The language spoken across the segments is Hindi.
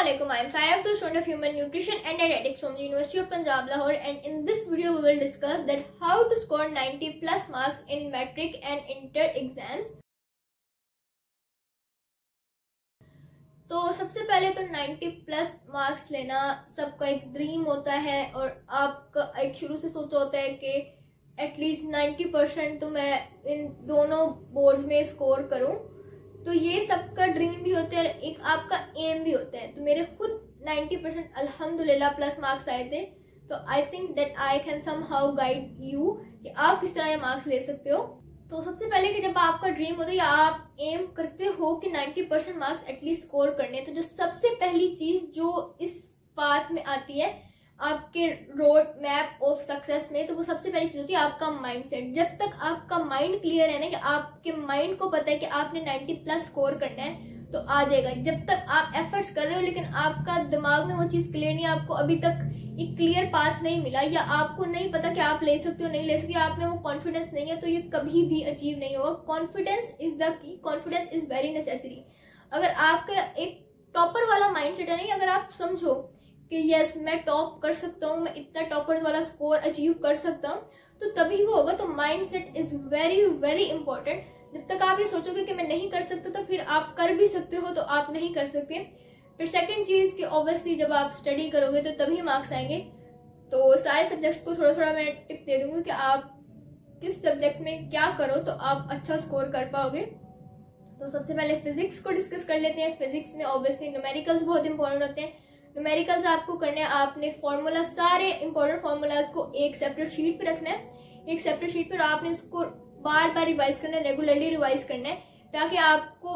Assalamualaikum. I am Saira Abdul, student of Human Nutrition and Dietetics from the University of Punjab, Lahore, and in this video we will discuss that how to score 90 plus marks in metric and inter exams. तो सबसे पहले तो 90 प्लस मार्क्स लेना सबका एक ड्रीम होता है और आपका एक शुरू से सोचा होता है कि एटलीस्ट 90% तो मैं इन दोनों बोर्ड्स में स्कोर करूं। तो ये सबका ड्रीम भी होता है, एक आपका एम भी होता है। तो मेरे खुद 90% अल्हम्दुलिल्लाह प्लस मार्क्स आए थे। तो I think that I can somehow guide you कि आप किस तरह ये मार्क्स ले सकते हो। तो सबसे पहले कि जब आपका ड्रीम होता है या आप एम करते हो कि 90% मार्क्स एटलीस्ट स्कोर करने, तो जो सबसे पहली चीज जो इस पाथ में आती है आपके रोड मैप ऑफ सक्सेस में, तो वो सबसे पहली चीज होती है आपका माइंडसेट। जब तक आपका माइंड क्लियर है ना कि आपके माइंड को पता है कि आपने 90 प्लस स्कोर करना है तो आ जाएगा। जब तक आप एफर्ट्स कर रहे हो लेकिन आपका दिमाग में वो चीज क्लियर नहीं है, आपको अभी तक एक क्लियर पाथ नहीं मिला या आपको नहीं पता कि आप ले सकते हो नहीं ले सकते, आप में वो कॉन्फिडेंस नहीं है, तो ये कभी भी अचीव नहीं होगा। Confidence is the key, confidence is very necessary. अगर आपका एक टॉपर वाला माइंडसेट है, नहीं, अगर आप समझो कि यस मैं टॉप कर सकता हूँ, मैं इतना टॉपर्स वाला स्कोर अचीव कर सकता हूँ, तो तभी वो होगा। तो mindset is very very important. जब तक आप ये सोचोगे कि मैं नहीं कर सकता, तो फिर आप कर भी सकते हो तो आप नहीं कर सकते। फिर सेकंड चीज कि ऑब्वियसली जब आप स्टडी करोगे तो तभी मार्क्स आएंगे। तो सारे सब्जेक्ट्स को थोड़ा थोड़ा मैं टिप दे दूंगी कि आप किस सब्जेक्ट में क्या करो तो आप अच्छा स्कोर कर पाओगे। तो सबसे पहले फिजिक्स को डिस्कस कर लेते हैं। फिजिक्स में ऑब्वियसली न्यूमेरिकल्स बहुत इंपॉर्टेंट होते हैं। न्यूमेरिकल्स आपको करने हैं, आपने फॉर्मूला सारे इंपॉर्टेंट फॉर्मूलाज को एक सेपरेट शीट पे रखना है। एक सेपरेट शीट पर आपने इसको बार बार रिवाइज करना है, रेगुलरली रिवाइज करना है, ताकि आपको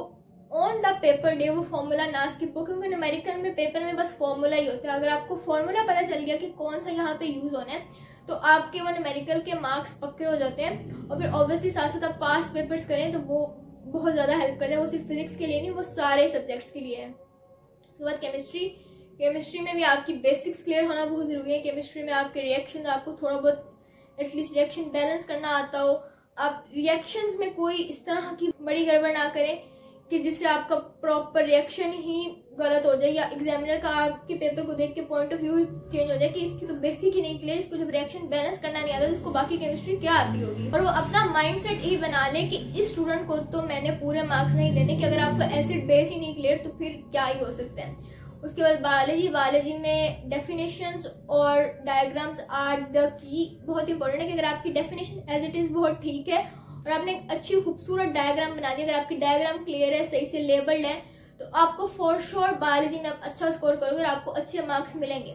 ऑन द पेपर डे वो फॉर्मूला ना स्किप हो। क्योंकि न्यूमेरिकल में पेपर में बस फॉर्मूला ही होता है। अगर आपको फॉर्मूला पता चल गया कि कौन सा यहाँ पे यूज होना है तो आपके वो न्यूमेरिकल के मार्क्स पक्के हो जाते हैं। और फिर ऑब्वियसली साथ साथ आप पास पेपर्स करें तो वो बहुत ज्यादा हेल्प करता है। वो सिर्फ फिजिक्स के लिए नहीं, वो सारे सब्जेक्ट्स के लिए है। उसके बाद केमिस्ट्री में भी आपकी बेसिक्स क्लियर होना बहुत जरूरी है। केमिस्ट्री में आपके रिएक्शन, आपको थोड़ा बहुत एटलीस्ट रिएक्शन बैलेंस करना आता हो। आप रिएक्शंस में कोई इस तरह की बड़ी गड़बड़ ना करें कि जिससे आपका प्रॉपर रिएक्शन ही गलत हो जाए या एग्जामिनर का आपके पेपर को देख के पॉइंट ऑफ व्यू चेंज हो जाए कि इसकी तो बेसिक ही नहीं क्लियर, इसको जब रिएक्शन बैलेंस करना नहीं आता तो इसको बाकी केमिस्ट्री क्या आती होगी। और वो अपना माइंडसेट ही बना ले कि इस स्टूडेंट को तो मैंने पूरे मार्क्स नहीं देने, कि अगर आपका एसिड बेस ही नहीं क्लियर तो फिर क्या ही हो सकता है। उसके बाद बायोलॉजी में डेफिनेशंस और डायग्राम्स आर द की, बहुत इंपॉर्टेंट है कि अगर आपकी डेफिनेशन एज इट इज बहुत ठीक है और आपने एक अच्छी खूबसूरत डायग्राम बना दी, अगर आपकी डायग्राम क्लियर है, सही से लेबल्ड है, तो आपको फॉर श्योर बायोलॉजी में आप अच्छा स्कोर करोगे और आपको अच्छे मार्क्स मिलेंगे।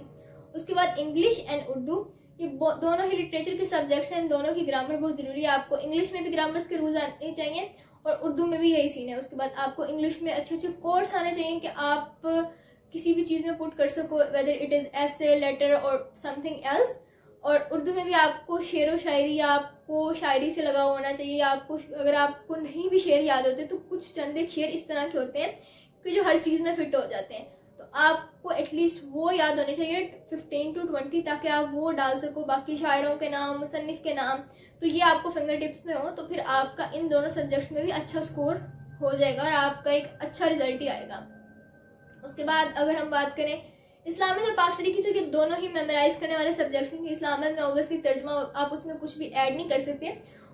उसके बाद इंग्लिश एंड उर्दू, ये दोनों ही लिटरेचर के सब्जेक्ट्स हैं, इन दोनों की ग्रामर बहुत जरूरी है। आपको इंग्लिश में भी ग्रामर्स के रूल्स आने चाहिए और उर्दू में भी यही सीन है। उसके बाद आपको इंग्लिश में अच्छे अच्छे कोर्स आने चाहिए कि आप किसी भी चीज में पुट कर सको, whether it is essay, letter और समथिंग एल्स। और उर्दू में भी आपको शेर व शायरी या आपको शायरी से लगा होना चाहिए। आपको अगर आपको नहीं भी शेर याद होते तो कुछ चंद एक शेर इस तरह के होते हैं कि जो हर चीज में फिट हो जाते हैं, तो आपको एटलीस्ट वो याद होने चाहिए 15 to 20, ताकि आप वो डाल सको। बाकी शायरों के नाम, मुसन्निफ के नाम, तो ये आपको फिंगर टिप्स में हो तो फिर आपका इन दोनों सब्जेक्ट्स में भी अच्छा स्कोर हो जाएगा और आपका एक अच्छा रिजल्ट ही आएगा। उसके बाद अगर हम बात करें इस्लामिक और पाक स्टडी की, तो ये दोनों ही मेमोराइज करने वाले सब्जेक्ट्स हैं। इस्लामिक में ऑब्वियसली तर्जमा, आप उसमें कुछ भी ऐड नहीं कर सकते,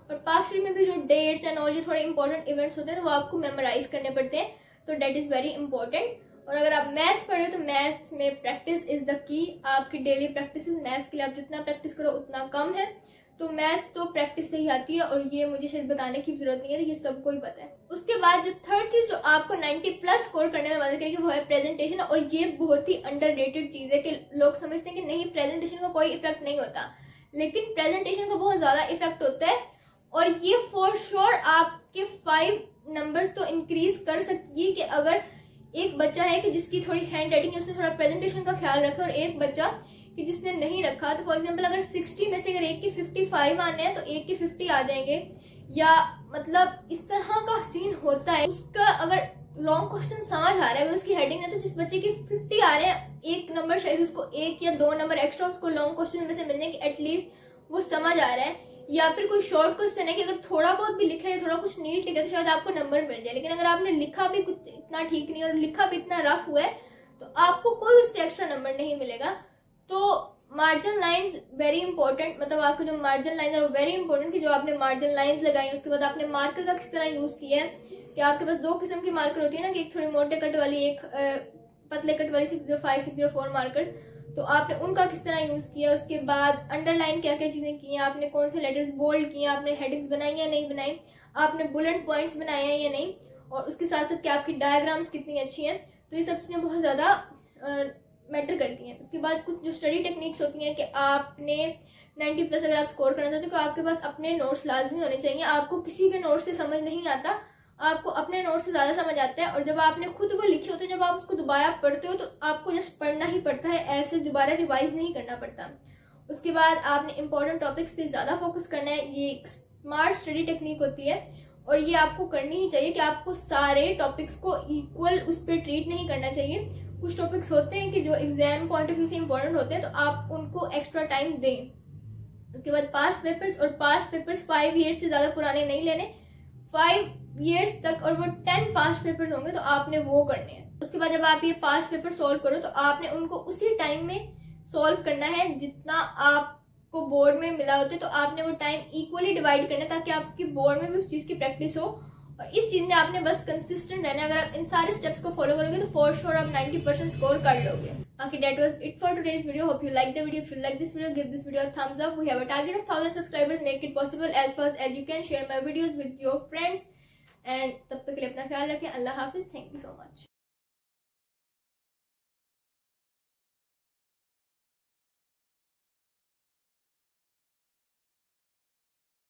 और पाक स्टडी में भी जो डेट्स एंड और जो थोड़े इंपॉर्टेंट इवेंट्स होते हैं वो आपको मेमोराइज करने पड़ते हैं, तो डेट इज वेरी इंपॉर्टेंट। और अगर आप मैथ्स पढ़ रहे हो तो मैथ्स में प्रैक्टिस इज द की। आपकी डेली प्रैक्टिस मैथ्स के लिए आप जितना प्रैक्टिस करो उतना कम है, तो मैथ्स तो प्रैक्टिस से ही आती है और ये मुझे शायद बताने की जरूरत नहीं है, ये सबको ही पता है। उसके बाद जो थर्ड चीज जो आपको 90 प्लस स्कोर करने में मदद करेगी वो है प्रेजेंटेशन। और ये बहुत ही अंडररेटेड चीज है कि लोग समझते हैं कि नहीं प्रेजेंटेशन का कोई इफेक्ट नहीं होता, लेकिन प्रेजेंटेशन का बहुत ज्यादा इफेक्ट होता है। और ये फॉर श्योर आपके 5 नंबर्स तो इंक्रीज कर सकती है कि अगर एक बच्चा है कि जिसकी थोड़ी हैंड राइटिंग है, उसने थोड़ा प्रेजेंटेशन का ख्याल रखा, और एक बच्चा कि जिसने नहीं रखा, तो फॉर एग्जांपल अगर 60 में से अगर एक के 55 आने हैं तो एक के 50 आ जाएंगे, या मतलब इस तरह का सीन होता है। उसका अगर लॉन्ग क्वेश्चन समझ आ रहा है, अगर उसकी हेडिंग है, तो जिस बच्चे के 50 आ रहे हैं, एक नंबर शायद उसको 1 या 2 नंबर एक्स्ट्रा उसको लॉन्ग क्वेश्चन में से मिलने की एटलीस्ट वो समझ आ रहा है। या फिर कोई शॉर्ट क्वेश्चन है कि अगर थोड़ा बहुत भी लिखा है, थोड़ा कुछ नीट लिखा है, तो शायद आपको नंबर मिल जाए। लेकिन अगर आपने लिखा भी कुछ इतना ठीक नहीं और लिखा भी इतना रफ हुआ है तो आपको कोई उससे एक्स्ट्रा नंबर नहीं मिलेगा। तो मार्जिन लाइंस वेरी इंपॉर्टेंट, मतलब आपके जो मार्जिन लाइंस है वो वेरी इंपॉर्टेंट कि जो आपने मार्जिन लाइंस लगाई, उसके बाद आपने मार्कर का किस तरह यूज किया है। कि आपके पास दो किस्म की मार्कर होती है ना, कि एक थोड़ी मोटे कट वाली, एक पतले कट वाली 605, 604 मार्कर, तो आपने उनका किस तरह यूज किया। उसके बाद अंडरलाइन क्या क्या चीजें की हैं, आपने कौन से लेटर्स बोल्ड किए, आपने हेडिंग्स बनाई या नहीं बनाई, आपने बुलेट पॉइंट्स बनाए हैं या नहीं, और उसके साथ साथ कि आपकी डायग्राम्स कितनी अच्छी हैं। तो ये सब चीजें बहुत ज्यादा मैटर करती हैं। उसके बाद कुछ जो स्टडी टेक्निक्स होती हैं कि आपने 90 प्लस अगर आप स्कोर करना चाहते हो तो आपके पास अपने नोट्स लाजमी होने चाहिए। आपको किसी के नोट्स से समझ नहीं आता, आपको अपने नोट्स से ज्यादा समझ आता है। और जब आपने खुद वो लिखे होते हैं, जब आप उसको दोबारा पढ़ते हो तो आपको जस्ट पढ़ना ही पड़ता है, ऐसे दोबारा रिवाइज नहीं करना पड़ता। उसके बाद आपने इंपॉर्टेंट टॉपिक्स पे ज्यादा फोकस करना है। ये एक स्मार्ट स्टडी टेक्निक होती है और ये आपको करनी ही चाहिए कि आपको सारे टॉपिक्स को इक्वल उस पर ट्रीट नहीं करना चाहिए। कुछ टॉपिक्स होते हैं कि जो एग्जाम पॉइंट ऑफ व्यू से इंपॉर्टेंट होते हैं, तो आप उनको एक्स्ट्रा टाइम दें। उसके बाद पास्ट पेपर्स, और पास्ट पेपर्स 5 ईयर्स से ज्यादा पुराने नहीं लेने, 5 ईयर्स तक, और वो 10 पास्ट पेपर्स होंगे तो आपने वो करने हैं। उसके बाद जब आप ये पास्ट पेपर सॉल्व करो तो आपने उनको उसी टाइम में सॉल्व करना है जितना आपको बोर्ड में मिला होता है। तो आपने वो टाइम इक्वली डिवाइड करना है ताकि आपकी बोर्ड में भी उस चीज की प्रैक्टिस हो। और इस चीज में आपने बस कंसिस्टेंट रहना है। अगर आप इन सारे स्टेप्स को फॉलो करोगे तो फॉर श्योर आप 90% स्कोर कर लोगे। बाकी that was it for today's video. Hope you like the video. If you like this video, give this video a thumbs up. We have a target of 1000 subscribers. Make it possible as fast as you can. Share my videos with your friends. And तब तक के लिए अपना ख्याल रखें। अल्लाह हाफिज। Thank you so much.